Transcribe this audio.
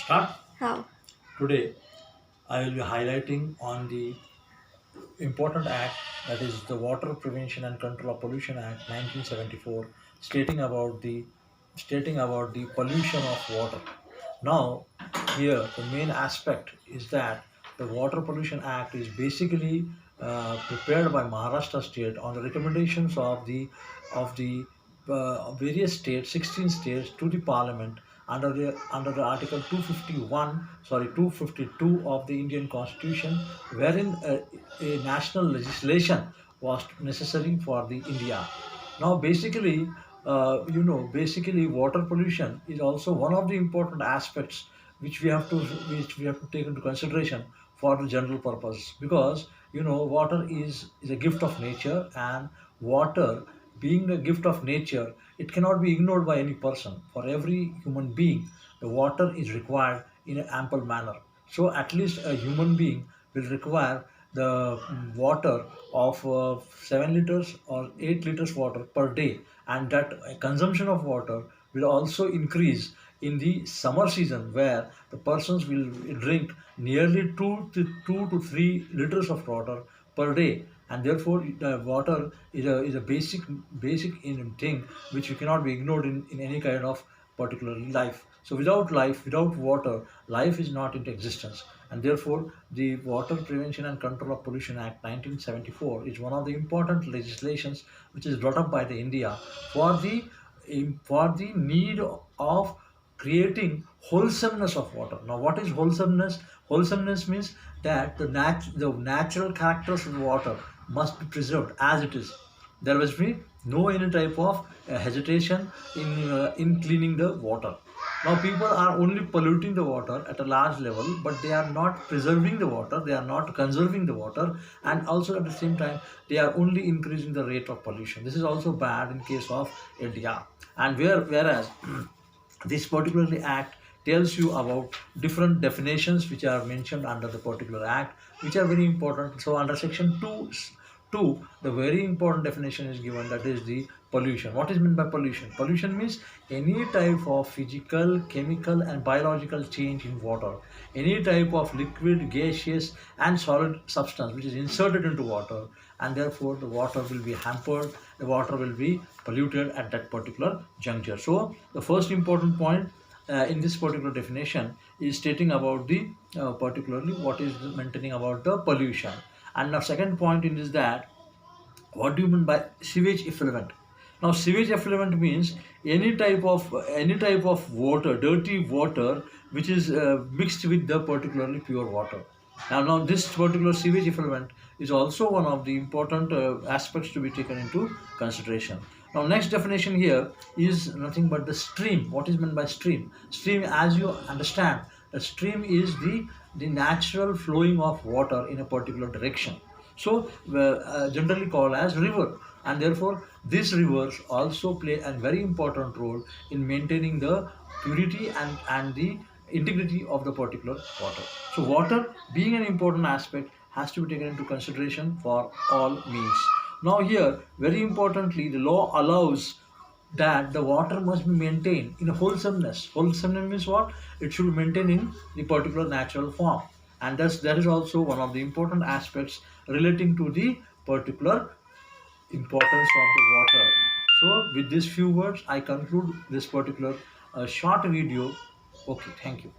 Start. How? Today, I will be highlighting on the important act, that is the Water Prevention and Control of Pollution Act 1974, stating about the pollution of water. Now, here the main aspect is that the Water Pollution Act is basically prepared by Maharashtra state on the recommendations of the various states, 16 states, to the parliament under the article 251, 252 of the Indian constitution, wherein a national legislation was necessary for the India. Now basically water pollution is also one of the important aspects which we have to take into consideration for the general purpose, because water is a gift of nature, and water being a gift of nature, it cannot be ignored by any person. For every human being, the water is required in an ample manner. So at least a human being will require the water of 7 liters or 8 liters water per day, and that consumption of water will also increase in the summer season, where the persons will drink nearly 2 to 3 liters of water per day. And therefore water is a basic thing which you cannot be ignored in any kind of particular life. So without life, without water, life is not into existence. And therefore the Water Prevention and Control of Pollution Act 1974 is one of the important legislations which is brought up by the India for the need of creating wholesomeness of water. Now, what is wholesomeness? Wholesomeness means that the natural characters of the water must be preserved as it is. There must be no any type of hesitation in cleaning the water. Now, people are only polluting the water at a large level, but they are not preserving the water, they are not conserving the water, and also at the same time, they are only increasing the rate of pollution. This is also bad in case of India. And whereas this particularly act tells you about different definitions which are mentioned under the particular act, which are very important. So under section 2, the very important definition is given, that is the pollution. What is meant by pollution? Pollution means any type of physical, chemical and biological change in water, any type of liquid, gaseous and solid substance which is inserted into water, and therefore the water will be hampered, the water will be polluted at that particular juncture. So the first important point in this particular definition is stating about the particularly what is maintaining about the pollution. And the second point in is that, what do you mean by sewage effluent? Now, sewage effluent means any type of water, dirty water, which is mixed with the particularly pure water. Now this particular sewage effluent is also one of the important aspects to be taken into consideration. Now, next definition here is nothing but the stream. What is meant by stream? Stream, as you understand, a stream is the natural flowing of water in a particular direction. So generally called as river, and therefore these rivers also play a very important role in maintaining the purity and the integrity of the particular water. So water being an important aspect has to be taken into consideration for all means. Now here, very importantly, the law allows that the water must be maintained in wholesomeness. Wholesomeness means what? It should be maintained in the particular natural form. And that is also one of the important aspects relating to the particular importance of the water. So with these few words, I conclude this particular short video. Okay, thank you.